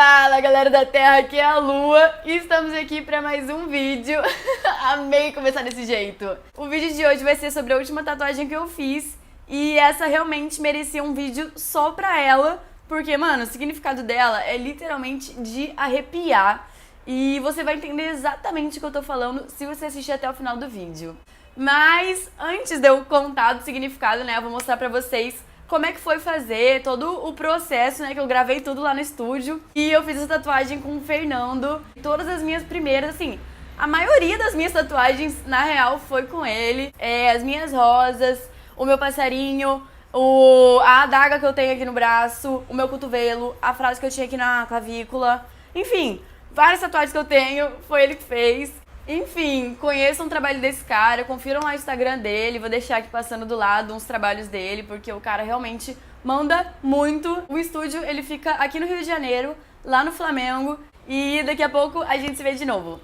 Fala galera da Terra, aqui é a Lua e estamos aqui para mais um vídeo. Amei começar desse jeito. O vídeo de hoje vai ser sobre a última tatuagem que eu fiz e essa realmente merecia um vídeo só pra ela, porque, mano, o significado dela é literalmente de arrepiar e você vai entender exatamente o que eu tô falando se você assistir até o final do vídeo. Mas antes de eu contar do significado, né, eu vou mostrar pra vocês como é que foi fazer todo o processo, né, que eu gravei tudo lá no estúdio. E eu fiz essa tatuagem com o Fernando. Todas as minhas primeiras, assim, a maioria das minhas tatuagens, na real, foi com ele. As minhas rosas, o meu passarinho, a adaga que eu tenho aqui no braço, o meu cotovelo, a frase que eu tinha aqui na clavícula. Enfim, várias tatuagens que eu tenho, foi ele que fez. Enfim, conheçam o trabalho desse cara, confiram lá o Instagram dele, vou deixar aqui passando do lado uns trabalhos dele, porque o cara realmente manda muito. O estúdio, ele fica aqui no Rio de Janeiro, lá no Flamengo, e daqui a pouco a gente se vê de novo.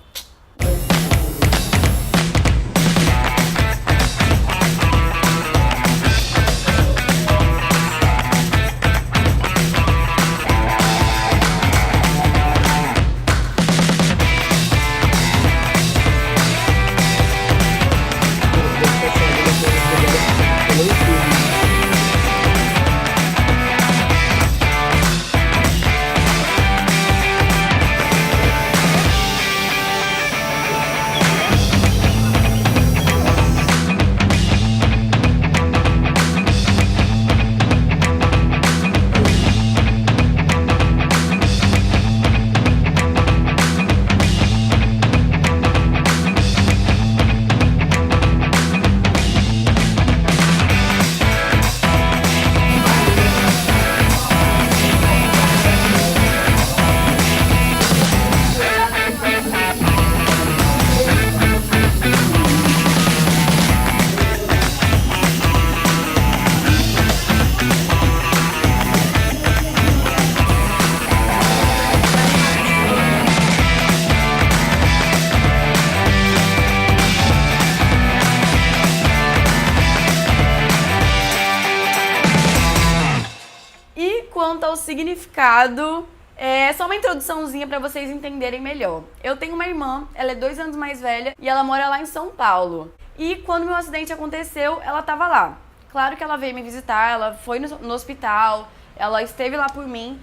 Quanto ao significado, é só uma introduçãozinha pra vocês entenderem melhor. Eu tenho uma irmã, ela é 2 anos mais velha e ela mora lá em São Paulo. E quando meu acidente aconteceu, ela tava lá. Claro que ela veio me visitar, ela foi no hospital, ela esteve lá por mim.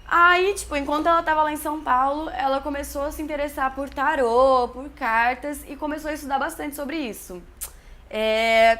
Aí, tipo, enquanto ela tava lá em São Paulo, ela começou a se interessar por tarô, por cartas e começou a estudar bastante sobre isso.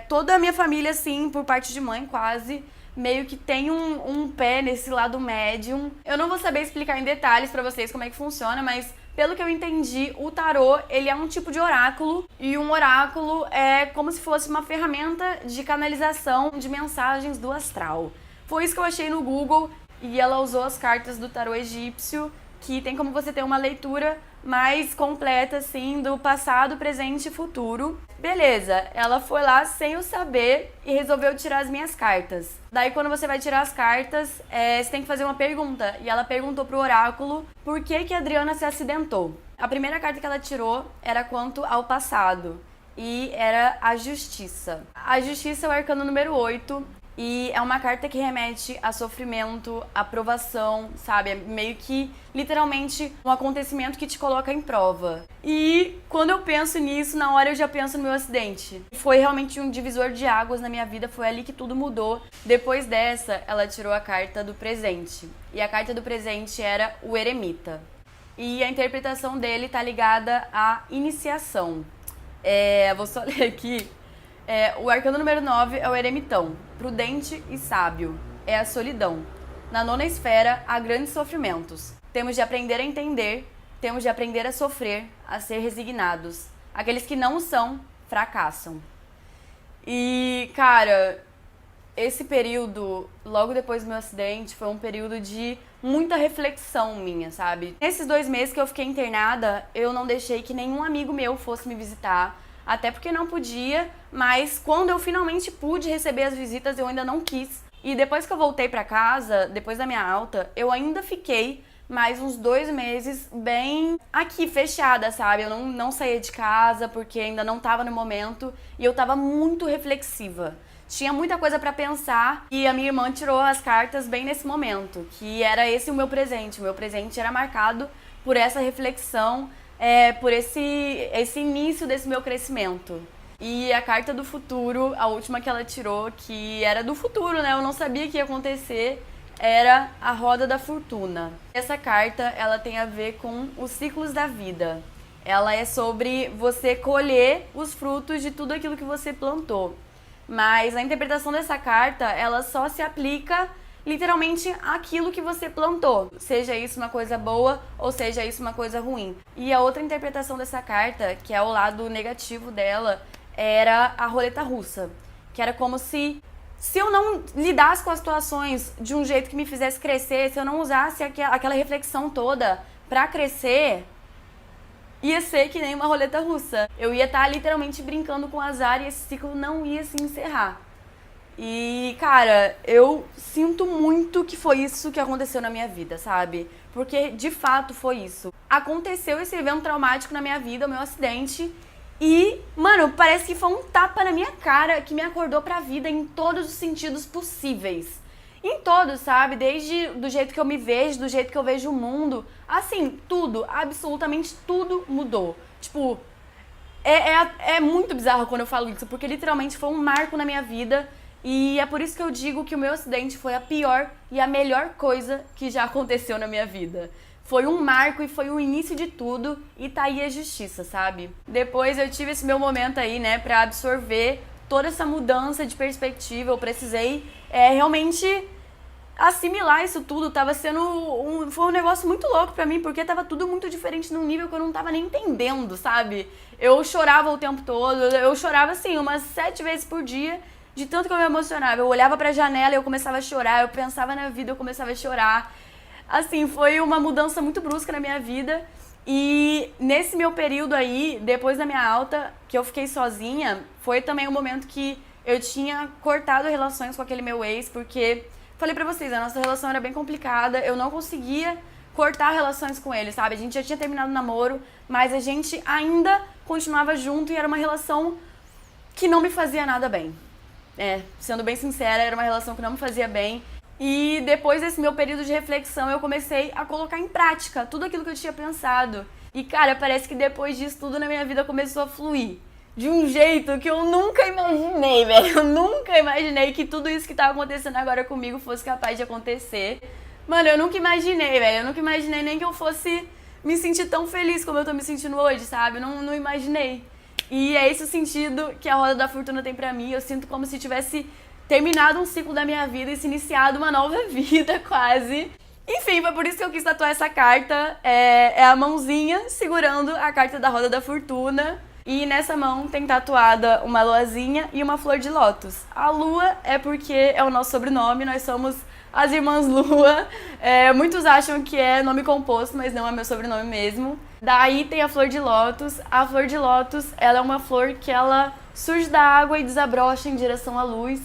Toda a minha família, assim, por parte de mãe quase, meio que tem um pé nesse lado médium. Eu não vou saber explicar em detalhes pra vocês como é que funciona, mas pelo que eu entendi, o tarô, ele é um tipo de oráculo, e um oráculo é como se fosse uma ferramenta de canalização de mensagens do astral. Foi isso que eu achei no Google, e ela usou as cartas do tarô egípcio, que tem como você ter uma leitura mais completa, assim, do passado, presente e futuro. Beleza, ela foi lá sem eu saber e resolveu tirar as minhas cartas. Daí quando você vai tirar as cartas, você tem que fazer uma pergunta. E ela perguntou pro oráculo por que a Adriana se acidentou. A primeira carta que ela tirou era quanto ao passado. E era a justiça. A justiça é o arcano número 8. E é uma carta que remete a sofrimento, a provação, sabe? É meio que, literalmente, um acontecimento que te coloca em prova. E quando eu penso nisso, na hora eu já penso no meu acidente. Foi realmente um divisor de águas na minha vida, foi ali que tudo mudou. Depois dessa, ela tirou a carta do presente. E a carta do presente era o eremita. E a interpretação dele tá ligada à iniciação. Vou só ler aqui. O arcano número 9 é o eremitão, prudente e sábio, é a solidão. Na 9ª esfera há grandes sofrimentos. Temos de aprender a entender, temos de aprender a sofrer, a ser resignados. Aqueles que não o são, fracassam. E, cara, esse período, logo depois do meu acidente, foi um período de muita reflexão minha, sabe? Nesses 2 meses que eu fiquei internada, eu não deixei que nenhum amigo meu fosse me visitar, até porque não podia, mas quando eu finalmente pude receber as visitas, eu ainda não quis. E depois que eu voltei pra casa, depois da minha alta, eu ainda fiquei mais uns 2 meses bem aqui, fechada, sabe? Eu não saía de casa porque ainda não tava no momento e eu tava muito reflexiva. tinha muita coisa pra pensar e a minha irmã tirou as cartas bem nesse momento, que era esse o meu presente. O meu presente era marcado por essa reflexão, por esse início desse meu crescimento. E a carta do futuro, a última que ela tirou, que era do futuro, né? Eu não sabia que ia acontecer, era a Roda da Fortuna. Essa carta, ela tem a ver com os ciclos da vida. Ela é sobre você colher os frutos de tudo aquilo que você plantou. Mas a interpretação dessa carta, ela só se aplica literalmente àquilo que você plantou. Seja isso uma coisa boa ou seja isso uma coisa ruim. E a outra interpretação dessa carta, que é o lado negativo dela, era a roleta russa. Que era como se eu não lidasse com as situações de um jeito que me fizesse crescer, se eu não usasse aquela reflexão toda pra crescer, ia ser que nem uma roleta russa. Eu ia estar literalmente brincando com o azar e esse ciclo não ia se encerrar. E, cara, eu sinto muito que foi isso que aconteceu na minha vida, sabe? Porque, de fato, foi isso. Aconteceu esse evento traumático na minha vida, o meu acidente. E, mano, parece que foi um tapa na minha cara que me acordou pra vida em todos os sentidos possíveis. Em todos, sabe? Desde do jeito que eu me vejo, do jeito que eu vejo o mundo. Assim, tudo, absolutamente tudo mudou. Tipo, é muito bizarro quando eu falo isso, porque literalmente foi um marco na minha vida. E é por isso que eu digo que o meu acidente foi a pior e a melhor coisa que já aconteceu na minha vida. Foi um marco e foi o início de tudo e tá aí a justiça, sabe? Depois eu tive esse meu momento aí, né, pra absorver toda essa mudança de perspectiva. Eu precisei realmente assimilar isso tudo. Tava sendo foi um negócio muito louco pra mim, porque tava tudo muito diferente num nível que eu não tava nem entendendo, sabe? Eu chorava o tempo todo, eu chorava assim umas 7 vezes por dia, de tanto que eu me emocionava. Eu olhava pra janela e eu começava a chorar, eu pensava na vida, eu começava a chorar. Assim, foi uma mudança muito brusca na minha vida. E nesse meu período aí, depois da minha alta, que eu fiquei sozinha, foi também um momento que eu tinha cortado relações com aquele meu ex, porque, falei pra vocês, a nossa relação era bem complicada, eu não conseguia cortar relações com ele, sabe? A gente já tinha terminado o namoro, mas a gente ainda continuava junto e era uma relação que não me fazia nada bem. Sendo bem sincera, era uma relação que não me fazia bem. E depois desse meu período de reflexão, eu comecei a colocar em prática tudo aquilo que eu tinha pensado. E, cara, parece que depois disso tudo na minha vida começou a fluir. De um jeito que eu nunca imaginei, velho. Eu nunca imaginei que tudo isso que tá acontecendo agora comigo fosse capaz de acontecer. Mano, eu nunca imaginei, velho. Eu nunca imaginei nem que eu fosse me sentir tão feliz como eu tô me sentindo hoje, sabe? Não imaginei. E é esse o sentido que a Roda da Fortuna tem pra mim. Eu sinto como se tivesse terminado um ciclo da minha vida e se iniciado uma nova vida, quase. Enfim, foi por isso que eu quis tatuar essa carta. É a mãozinha segurando a carta da Roda da Fortuna. E nessa mão tem tatuada uma luazinha e uma flor de lótus. A lua é porque é o nosso sobrenome, nós somos as Irmãs Lua. Muitos acham que é nome composto, mas não é meu sobrenome mesmo. Daí tem a flor de lótus. A flor de lótus, ela é uma flor que ela surge da água e desabrocha em direção à luz.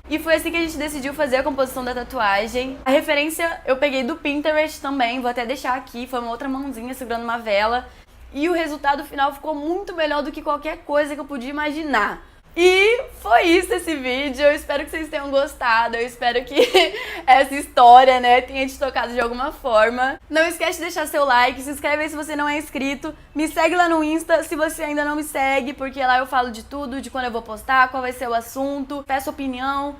E foi assim que a gente decidiu fazer a composição da tatuagem. A referência eu peguei do Pinterest também, vou até deixar aqui, foi uma outra mãozinha segurando uma vela. E o resultado final ficou muito melhor do que qualquer coisa que eu podia imaginar. E foi isso esse vídeo, eu espero que vocês tenham gostado, eu espero que essa história, né, tenha te tocado de alguma forma. Não esquece de deixar seu like, se inscreve aí se você não é inscrito, me segue lá no Insta se você ainda não me segue, porque lá eu falo de tudo, de quando eu vou postar, qual vai ser o assunto, peço opinião.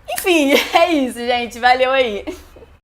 Enfim, é isso, gente, valeu aí!